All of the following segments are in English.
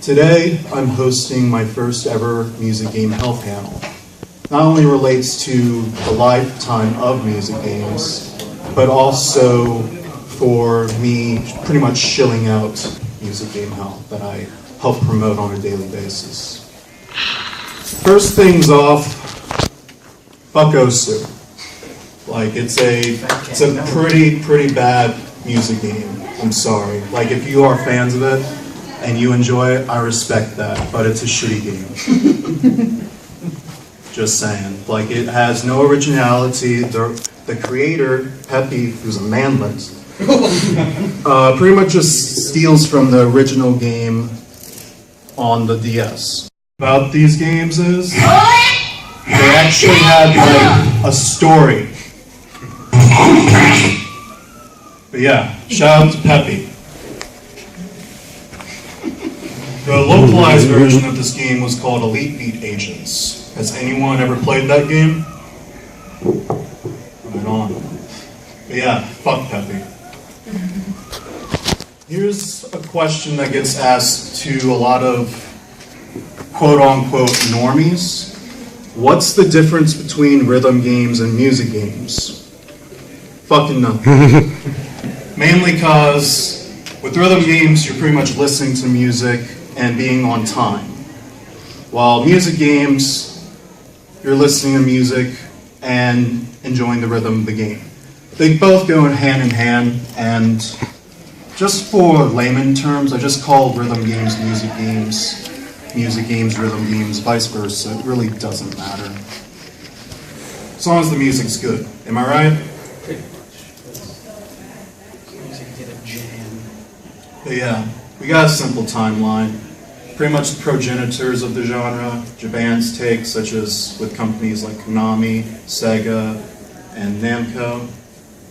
Today, I'm hosting my first ever music game hell panel. Not only relates to the lifetime of music games, but also for me pretty much shilling out music game hell that I help promote on a daily basis. First things off, fuck Osu. Like, it's a pretty bad music game. I'm sorry. Like, if you are fans of it and you enjoy it, I respect that, but it's a shitty game. Just saying. Like, it has no originality. The creator, Pepe, who's a manlet, pretty much just steals from the original game on the DS. About these games is they actually had like a story. But yeah, shout out to Pepe. The localized version of this game was called Elite Beat Agents. Has anyone ever played that game? Right on. But yeah, fuck Pepe. Here's a question that gets asked to a lot of quote-unquote normies. What's the difference between rhythm games and music games? Fucking nothing. Mainly because with rhythm games, you're pretty much listening to music and being on time. While music games, you're listening to music and enjoying the rhythm of the game. They both go hand in hand, and just for layman terms, I just call rhythm games music games rhythm games, vice versa. It really doesn't matter. As long as the music's good. Am I right? Pretty much. Music did a jam. But yeah, we got a simple timeline. Pretty much the progenitors of the genre, Japan's take, such as with companies like Konami, Sega, and Namco.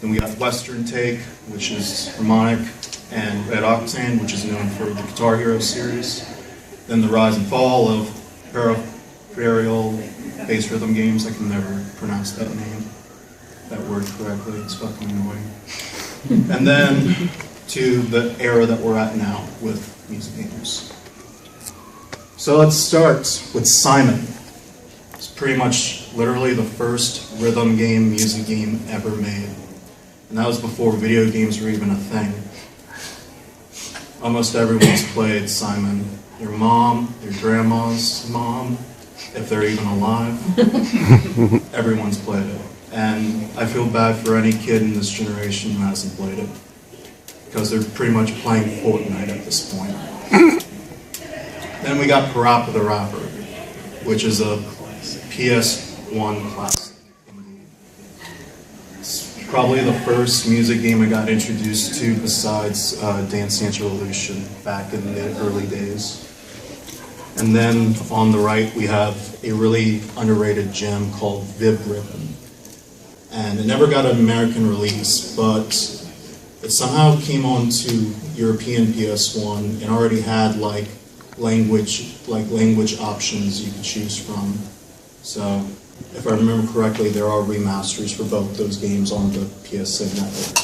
Then we got Western take, which is Harmonic, and Red Octane, which is known for the Guitar Hero series. Then the rise and fall of peripheral bass rhythm games. I can never pronounce that word correctly. It's fucking annoying. And then to the era that we're at now with music games. So let's start with Simon. It's pretty much literally the first rhythm game, music game ever made. And that was before video games were even a thing. Almost everyone's played Simon. Your mom, your grandma's mom, if they're even alive. Everyone's played it. And I feel bad for any kid in this generation who hasn't played it. Because they're pretty much playing Fortnite at this point. Then we got Parappa the Rapper, which is a PS1 classic. It's probably the first music game I got introduced to besides Dance Dance Revolution back in the early days. And then on the right we have a really underrated gem called Vib Ribbon. And it never got an American release, but it somehow came onto European PS1 and already had like language options you could choose from. So, if I remember correctly, there are remasters for both those games on the PSN network.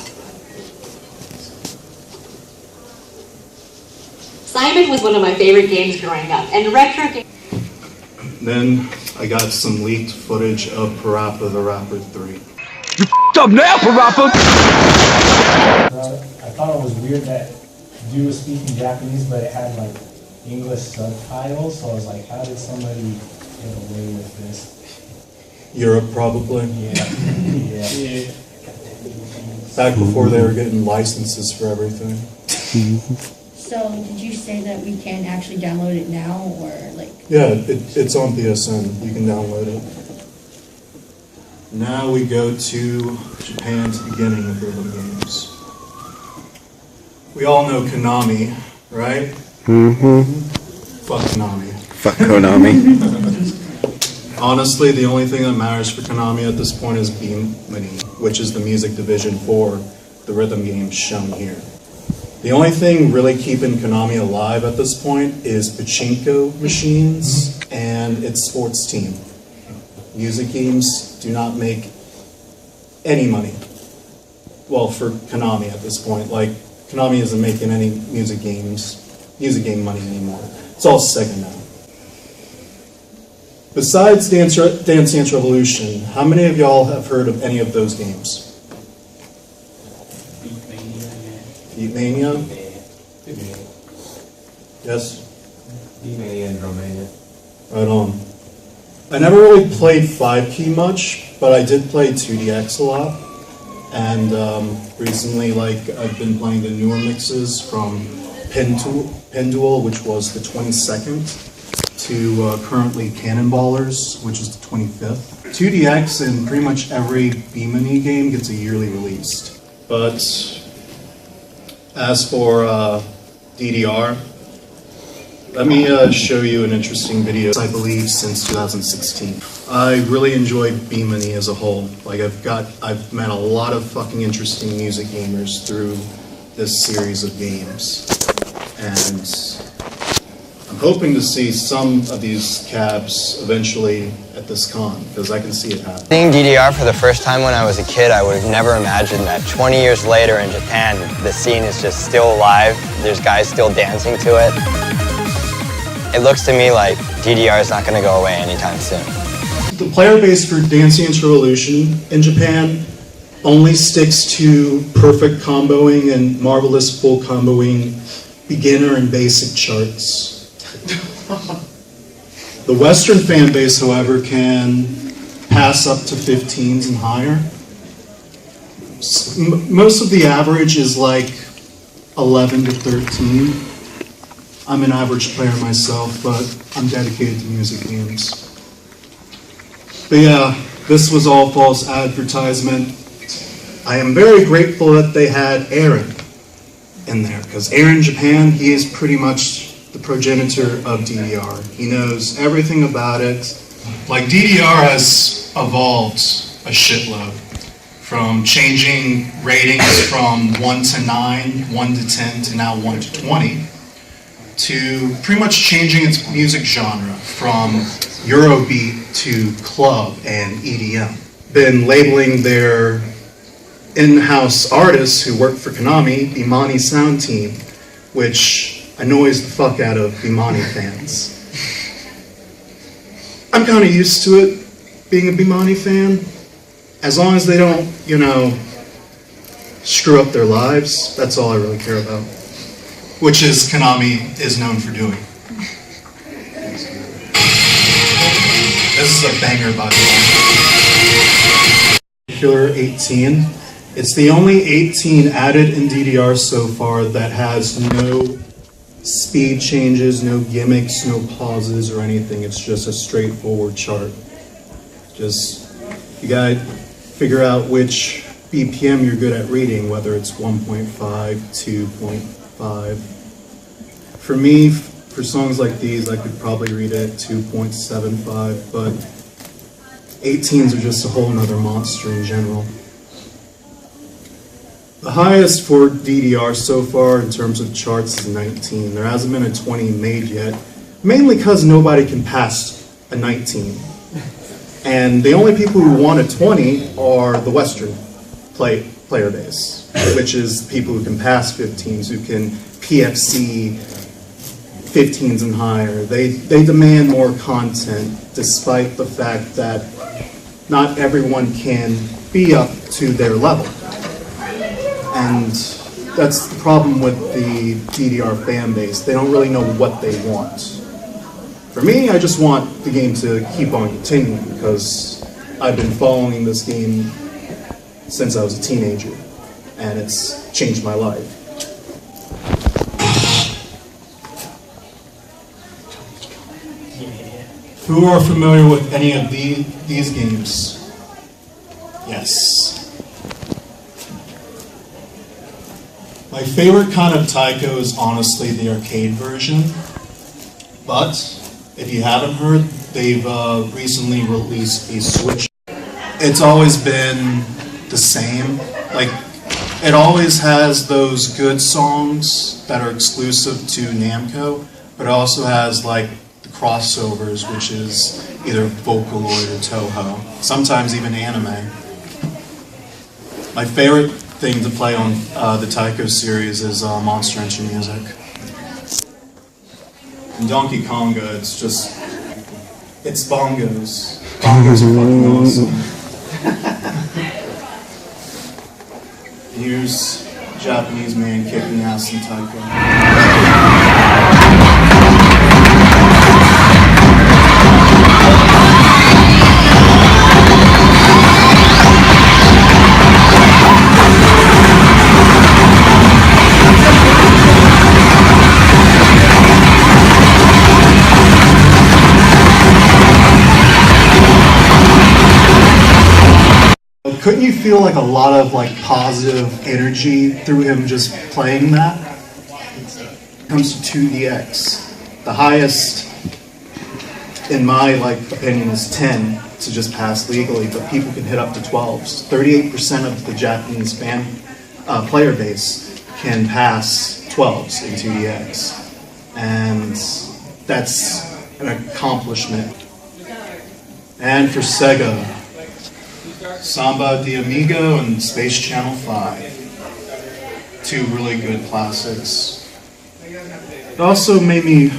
Simon was one of my favorite games growing up, and retro games. Then I got some leaked footage of Parappa the Rapper 3. You f***ed up now, Parappa! I thought it was weird that you were speaking Japanese, but it had like English subtitles, so I was like, how did somebody get away with this? Europe, probably. Yeah. Back before they were getting licenses for everything. So, did you say that we can actually download it now, or like? Yeah, it's on PSN. You can download it. Now we go to Japan's beginning of rhythm games. We all know Konami, right? Mm-hmm. Fuck Konami. Fuck Konami. Honestly, the only thing that matters for Konami at this point is Minion, which is the music division for the rhythm games shown here. The only thing really keeping Konami alive at this point is pachinko machines and its sports team. Music games do not make any money. Well, for Konami at this point. Like, Konami isn't making any music game money anymore. It's all Sega now. Besides Dance Dance Revolution, how many of y'all have heard of any of those games? Beat Mania? Yes? D-Mania and Drum-Mania. Right on. I never really played 5-key much, but I did play 2DX a lot. And recently, I've been playing the newer mixes from Pendual, which was the 22nd, to currently Cannonballers, which is the 25th. 2DX in pretty much every B-Mini game gets a yearly release. But as for DDR, let me show you an interesting video, I believe, since 2016. I really enjoyed B-Mini as a whole. I've met a lot of fucking interesting music gamers through this series of games. And I'm hoping to see some of these cabs eventually at this con, because I can see it happen. Seeing DDR for the first time when I was a kid, I would have never imagined that 20 years later in Japan, the scene is just still alive. There's guys still dancing to it. It looks to me like DDR is not going to go away anytime soon. The player base for Dance Dance Revolution in Japan only sticks to perfect comboing and marvelous full comboing beginner and basic charts. The Western fan base, however, can pass up to 15s and higher. Most of the average is like 11 to 13. I'm an average player myself, but I'm dedicated to music games. But yeah, this was all false advertisement. I am very grateful that they had Aaron in there, because Aaron Japan, he is pretty much the progenitor of DDR. He knows everything about it. DDR has evolved a shitload, from changing ratings from 1 to 9, 1 to 10, to now 1 to 20, to pretty much changing its music genre from Eurobeat to club and EDM. Been labeling their in-house artists who work for Konami Bimani Sound Team, which annoys the fuck out of Bimani fans. I'm kind of used to it, being a Bimani fan. As long as they don't, screw up their lives, that's all I really care about. Which is Konami is known for doing. This is a banger, by the way. Particular 18. It's the only 18 added in DDR so far that has no speed changes, no gimmicks, no pauses or anything. It's just a straightforward chart. You gotta figure out which BPM you're good at reading, whether it's 1.5, 2.5. For me, for songs like these, I could probably read it at 2.75, but 18s are just a whole nother monster in general. The highest for DDR so far in terms of charts is 19. There hasn't been a 20 made yet, mainly because nobody can pass a 19. And the only people who want a 20 are the Western player base, which is people who can pass 15s, who can PFC 15s and higher. They demand more content, despite the fact that not everyone can be up to their level. And that's the problem with the DDR fan base. They don't really know what they want. For me, I just want the game to keep on continuing, because I've been following this game since I was a teenager, and it's changed my life. Who are familiar with any of these games? Yes. My favorite kind of taiko is honestly the arcade version, but if you haven't heard, they've recently released a Switch. It's always been the same. It always has those good songs that are exclusive to Namco, but it also has the crossovers, which is either Vocaloid or Toho, sometimes even anime. My favorite thing to play on the Taiko series is Monster Engine music. In Donkey Konga, it's just, it's bongos. Bongos are fucking awesome. Here's a Japanese man kicking ass in taekwondo. Couldn't you feel like a lot of like positive energy through him just playing that? It comes to 2DX. The highest, in my opinion, is 10 to just pass legally, but people can hit up to 12s. 38% of the Japanese player base can pass 12s in 2DX, and that's an accomplishment. And for Sega, Samba de Amigo and Space Channel 5. Two really good classics. It also made me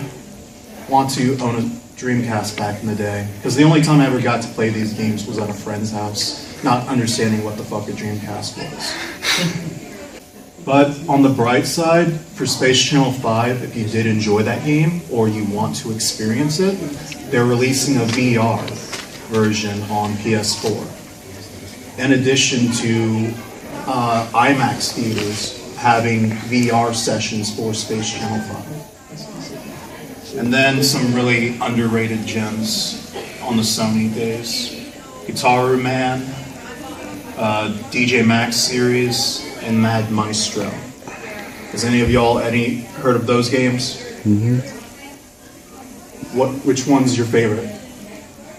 want to own a Dreamcast back in the day, because the only time I ever got to play these games was at a friend's house, not understanding what the fuck a Dreamcast was. But on the bright side, for Space Channel 5, if you did enjoy that game, or you want to experience it, they're releasing a VR version on PS4. In addition to IMAX theaters having VR sessions for Space Channel 5. And then some really underrated gems on the Sony days. Guitar Man, DJ Max series, and Mad Maestro. Has any of y'all heard of those games? Mm-hmm. Which one's your favorite?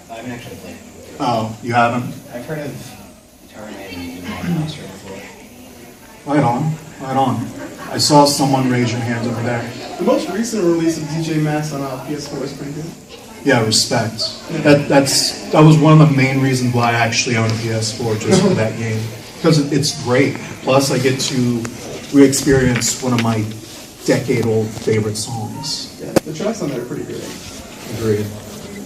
I haven't actually played. Oh, you haven't? I've heard of Guitar Man and Mad Maestro before. Right on, right on. I saw someone raise your hand over there. The most recent release of DJ Max on PS4 is pretty good. Yeah, respect. That was one of the main reasons why I actually own a PS4, just for that game. Because it's great. Plus, I get to re-experience one of my decade-old favorite songs. Yeah, the tracks on there are pretty good. Agreed.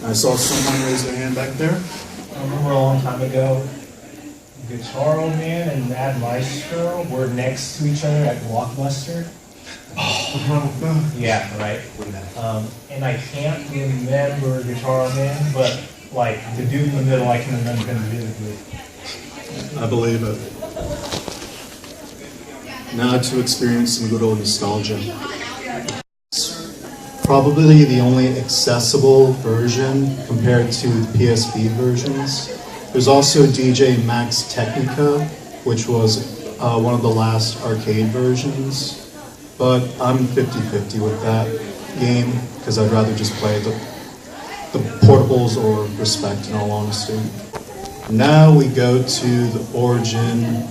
I saw someone raise their hand back there. I remember a long time ago, Guitar Man and Mad Maestro were next to each other at Blockbuster. Yeah, right. And I can't remember Guitar Man, but like the dude in the middle, I can remember him vividly. I believe it. Now to experience some good old nostalgia. Probably the only accessible version compared to the PSP versions. There's also DJ Max Technica, which was one of the last arcade versions. But I'm 50-50 with that game, because I'd rather just play the portables or Respect, in all honesty. Now we go to the origin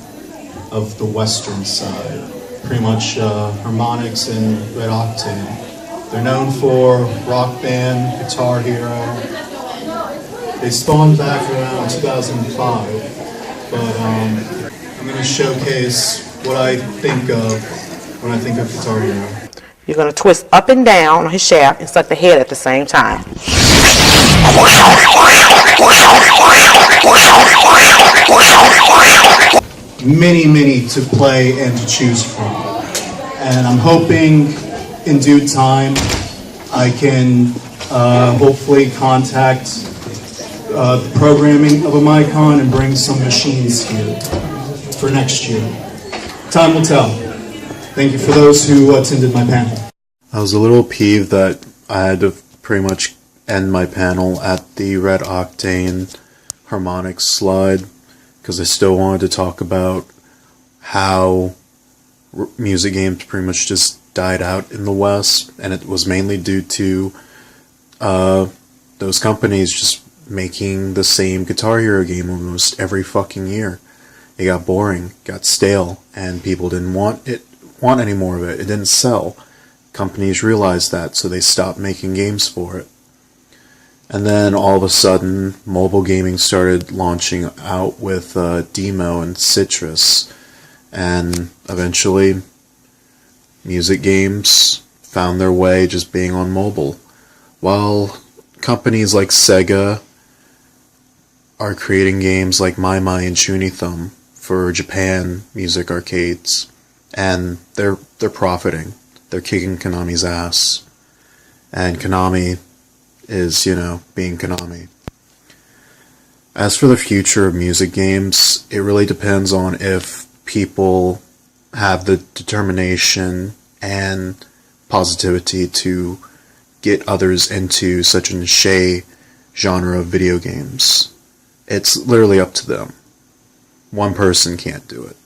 of the Western side. Pretty much Harmonix and Red Octane. They're known for Rock Band, Guitar Hero. They spawned back around 2005, but I'm going to showcase what I think of when I think of Guitar Hero. You're going to twist up and down on his shaft and suck the head at the same time. Many to play and to choose from. And I'm hoping in due time I can hopefully contact the programming of Amaicon and bring some machines here for next year. Time will tell. Thank you for those who attended my panel. I was a little peeved that I had to pretty much end my panel at the Red Octane Harmonix slide, because I still wanted to talk about how music games pretty much just died out in the West, and it was mainly due to those companies just making the same Guitar Hero game almost every fucking year. It got boring, got stale, and people didn't want any more of it. It didn't sell. Companies realized that, so they stopped making games for it. And then all of a sudden, mobile gaming started launching out with Demo and Citrus, and eventually music games found their way just being on mobile. While companies like Sega are creating games like Mai Mai and Shunithum for Japan music arcades, and they're profiting. They're kicking Konami's ass. And Konami is, being Konami. As for the future of music games, it really depends on if people have the determination and positivity to get others into such a niche genre of video games. It's literally up to them. One person can't do it.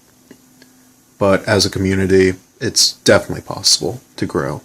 But as a community, it's definitely possible to grow.